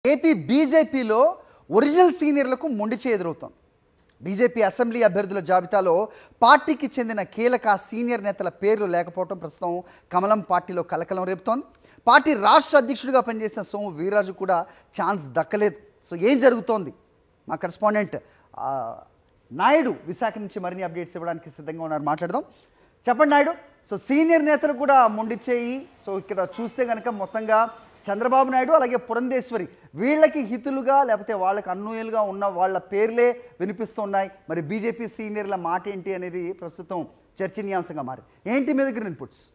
AP బీజేపీలో original సీనియర్లకు మొండి చేదురవుతోంది. BJP assembly అభ్యర్థుల జాబితాలో పార్టీకి చెందిన కీలక సీనియర్ నేతల పేర్లు లేకపోవడం ప్రస్తుతం కమలం పార్టీలో కలకలం రేపుతోంది. పార్టీ రాష్ట్ర అధ్యక్షుడిగా పనిచేసిన సోము వీర్రాజు కూడా ఛాన్స్ దక్కలేదు. సో ఏం జరుగుతోంది? మా కరెస్పాండెంట్ నాయుడు విశాఖ నుంచి మరిన్ని అప్డేట్స్ ఇవ్వడానికి సిద్ధంగా ఉన్నారు. మాట్లాడదాం. చెప్పండి నాయుడు. సో సీనియర్ నేతలు కూడా మొండి చేయి. సో ఇక్కడ చూస్తే కనుక మొత్తంగా చంద్రబాబు నాయుడు అలాగే పురంధేశ్వరి వీళ్ళకి హితులుగా లేకపోతే వాళ్ళకి అన్యాయులుగా ఉన్న వాళ్ళ పేర్లే వినిపిస్తున్నాయి. మరి బీజేపీ సీనియర్ల మాట ఏంటి అనేది ప్రస్తుతం చర్చనీయాంశంగా మారి ఏంటి మీ దగ్గర ఇన్పుట్స్?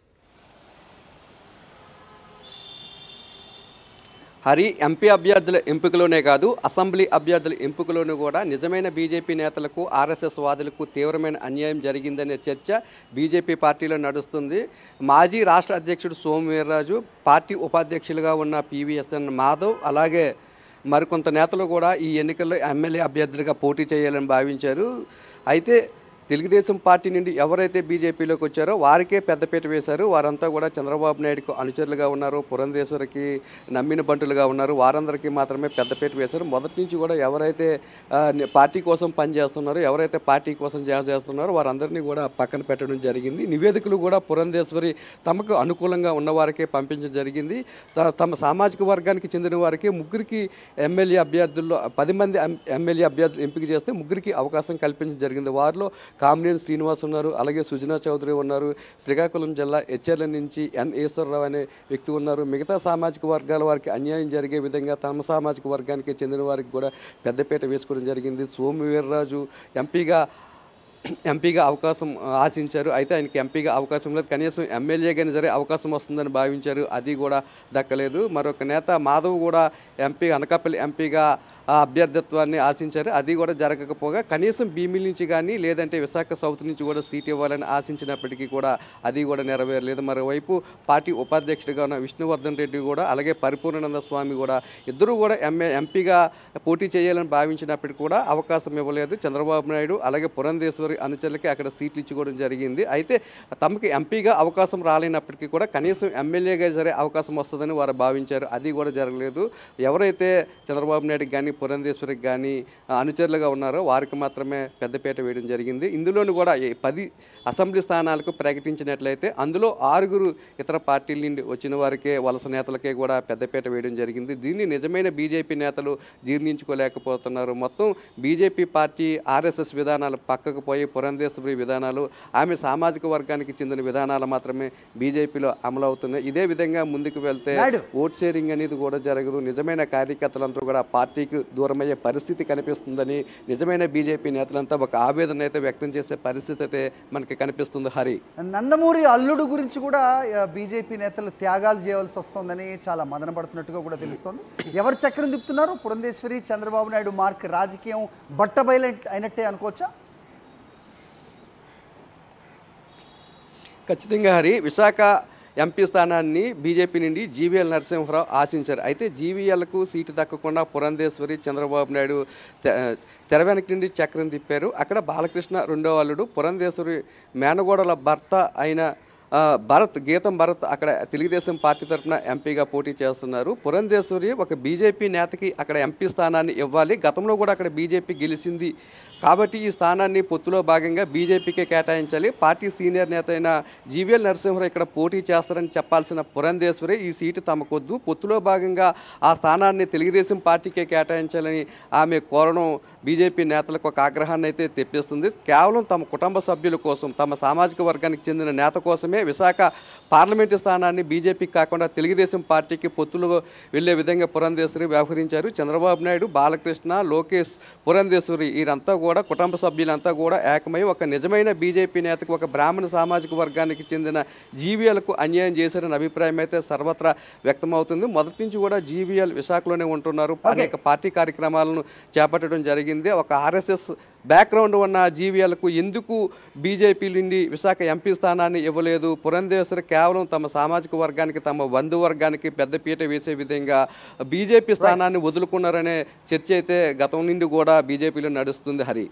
హరి, ఎంపీ అభ్యర్థుల ఎంపికలోనే కాదు అసెంబ్లీ అభ్యర్థుల ఎంపికలోనూ కూడా నిజమైన బీజేపీ నేతలకు ఆర్ఎస్ఎస్ వాదులకు తీవ్రమైన అన్యాయం జరిగిందనే చర్చ బీజేపీ పార్టీలో నడుస్తుంది. మాజీ రాష్ట్ర అధ్యక్షుడు సోము వీర్రాజు, పార్టీ ఉపాధ్యక్షులుగా ఉన్న పివిఎస్ఎన్ మాధవ్ అలాగే మరికొంత నేతలు కూడా ఈ ఎన్నికల్లో ఎమ్మెల్యే అభ్యర్థులుగా పోటీ చేయాలని భావించారు. అయితే తెలుగుదేశం పార్టీ నుండి ఎవరైతే బీజేపీలోకి వచ్చారో వారికే పెద్దపీట వేశారు. వారంతా కూడా చంద్రబాబు నాయుడుకు అనుచరులుగా ఉన్నారు, పురంధేశ్వరికి నమ్మిన బంటులుగా ఉన్నారు. వారందరికీ మాత్రమే పెద్దపీట వేశారు. మొదటి నుంచి కూడా ఎవరైతే పార్టీ కోసం పనిచేస్తున్నారో, ఎవరైతే పార్టీ కోసం చేస్తున్నారో వారందరినీ కూడా పక్కన పెట్టడం జరిగింది. నివేదికలు కూడా పురంధేశ్వరి తమకు అనుకూలంగా ఉన్నవారికే పంపించడం జరిగింది. తమ సామాజిక వర్గానికి చెందిన వారికి ముగ్గురికి ఎమ్మెల్యే అభ్యర్థుల్లో 10 మంది ఎమ్మెల్యే అభ్యర్థులు ఎంపిక చేస్తే ముగ్గురికి అవకాశం కల్పించడం జరిగింది. వారిలో కామినేని శ్రీనివాస్ ఉన్నారు, అలాగే సుజనా చౌదరి ఉన్నారు. శ్రీకాకుళం జిల్లా హెచ్ఎర్ల నుంచి ఎన్ ఈశ్వరరావు అనే వ్యక్తి ఉన్నారు. మిగతా సామాజిక వర్గాల వారికి అన్యాయం జరిగే విధంగా తమ సామాజిక వర్గానికి చెందిన వారికి కూడా పెద్దపీట వేసుకోవడం జరిగింది. సోము వీర్రాజు ఎంపీగా అవకాశం ఆశించారు. అయితే ఆయనకి ఎంపీగా అవకాశం లేదు. కనీసం ఎమ్మెల్యేగానే సరే అవకాశం వస్తుందని భావించారు. అది కూడా దక్కలేదు. మరొక నేత మాధవ్ కూడా అనకాపల్లి ఎంపీగా అభ్యర్థిత్వాన్ని ఆశించారు. అది కూడా జరగకపోగా కనీసం భీమిలి నుంచి కానీ లేదంటే విశాఖ సౌత్ నుంచి కూడా సీట్ ఇవ్వాలని ఆశించినప్పటికీ కూడా అది కూడా నెరవేరలేదు. మరోవైపు పార్టీ ఉపాధ్యక్షుడిగా ఉన్న విష్ణువర్ధన్ రెడ్డి కూడా అలాగే పరిపూర్ణానంద స్వామి కూడా ఇద్దరు కూడా ఎంపీగా పోటీ చేయాలని భావించినప్పటికీ కూడా అవకాశం ఇవ్వలేదు. చంద్రబాబు నాయుడు అలాగే పురంధేశ్వరి అనుచరులకి అక్కడ సీట్లు ఇచ్చుకోవడం జరిగింది. అయితే తమకి ఎంపీగా అవకాశం రాలేనప్పటికీ కూడా కనీసం ఎమ్మెల్యేగా సరే అవకాశం వస్తుందని వారు భావించారు. అది కూడా జరగలేదు. ఎవరైతే చంద్రబాబు నాయుడుకి కానీ పురంధేశ్వరికి కానీ అనుచరులుగా ఉన్నారో వారికి మాత్రమే పెద్దపీట వేయడం జరిగింది. ఇందులోనూ కూడా 10 అసెంబ్లీ స్థానాలకు ప్రకటించినట్లయితే అందులో 6 ఇతర పార్టీల నుండి వచ్చిన వారికే వలస నేతలకే కూడా పెద్దపీట వేయడం జరిగింది. దీన్ని నిజమైన బీజేపీ నేతలు జీర్ణించుకోలేకపోతున్నారు. మొత్తం బీజేపీ పార్టీ ఆర్ఎస్ఎస్ విధానాలు పక్కకు పోయి పురంధేశ్వరి విధానాలు, ఆమె సామాజిక వర్గానికి చెందిన విధానాలు మాత్రమే బీజేపీలో అమలు అవుతున్నాయి. ఇదే విధంగా ముందుకు వెళ్తే ఓట్ షేరింగ్ అనేది కూడా జరగదు. నిజమైన కార్యకర్తలంతా కూడా పార్టీకి దూరమయ్యే పరిస్థితి కనిపిస్తుందని నిజమైన బీజేపీ నేతలంతా ఒక ఆవేదన అయితే వ్యక్తం చేసే పరిస్థితి అయితే మనకి కనిపిస్తుంది. హరి, నందమూరి అల్లుడు గురించి కూడా బీజేపీ నేతలు త్యాగాలు చేయవలసి వస్తుందని చాలా మదన పడుతున్నట్టుగా కూడా తెలుస్తోంది. ఎవరు చక్రం తిప్పుతున్నారు? పురంధేశ్వరి, చంద్రబాబు నాయుడు మార్క్ రాజకీయం బట్టబయలు అయినట్టే అనుకోవచ్చా? ఖచ్చితంగా హరి, విశాఖ ఎంపీ స్థానాన్ని బీజేపీ నుండి జీవీఎల్ నరసింహరావు ఆశించారు. అయితే జీవీఎల్కు సీటు దక్కకుండా పురంధేశ్వరి, చంద్రబాబు నాయుడు తెర వెనక నుండి చక్రం తిప్పారు. అక్కడ బాలకృష్ణ రెండో అల్లుడు, పురంధేశ్వరి మేనగోడల భర్త అయిన గీతం భరత్ అక్కడ తెలుగుదేశం పార్టీ తరఫున ఎంపీగా పోటీ చేస్తున్నారు. పురంధేశ్వరి ఒక బీజేపీ నేతకి అక్కడ ఎంపీ స్థానాన్ని ఇవ్వాలి. గతంలో కూడా అక్కడ బీజేపీ గెలిచింది కాబట్టి ఈ స్థానాన్ని పొత్తులో భాగంగా బీజేపీకే కేటాయించాలి. పార్టీ సీనియర్ నేత అయిన జీవీఎల్ నరసింహరావు ఇక్కడ పోటీ చేస్తారని చెప్పాల్సిన పురంధేశ్వరి ఈ సీటు తమకొద్దు, పొత్తులో భాగంగా ఆ స్థానాన్ని తెలుగుదేశం పార్టీకే కేటాయించాలని ఆమె కోరడం బీజేపీ నేతలకు ఒక ఆగ్రహాన్ని అయితే తెప్పిస్తుంది. కేవలం తమ కుటుంబ సభ్యుల కోసం, తమ సామాజిక వర్గానికి చెందిన నేత కోసమే విశాఖ పార్లమెంటు స్థానాన్ని బీజేపీకి కాకుండా తెలుగుదేశం పార్టీకి పొత్తులు వెళ్లే విధంగా పురంధేశ్వరి వ్యవహరించారు. చంద్రబాబు నాయుడు, బాలకృష్ణ, లోకేష్, పురంధేశ్వరి వీరంతా కూడా కుటుంబ సభ్యులంతా కూడా ఏకమై ఒక నిజమైన బీజేపీ నేతకు, ఒక బ్రాహ్మణ సామాజిక వర్గానికి చెందిన జీవీఎల్కు అన్యాయం చేశారనే అభిప్రాయం అయితే సర్వత్రా వ్యక్తమవుతుంది. మొదటి నుంచి కూడా జీవీఎల్ విశాఖలోనే ఉంటున్నారు. అనేక పార్టీ కార్యక్రమాలను చేపట్టడం జరిగింది. ఒక ఆర్ఎస్ఎస్ బ్యాక్గ్రౌండ్ ఉన్న జీవీఎల్కు ఎందుకు బీజేపీ నుండి విశాఖ ఎంపీ స్థానాన్ని ఇవ్వలేదు? పురంధేశ్వరి కేవలం తమ సామాజిక వర్గానికి, తమ బంధువర్గానికి పెద్దపీట వేసే విధంగా బీజేపీ స్థానాన్ని వదులుకున్నారనే చర్చ అయితే గతం నుండి కూడా బీజేపీలో నడుస్తుంది. హరి.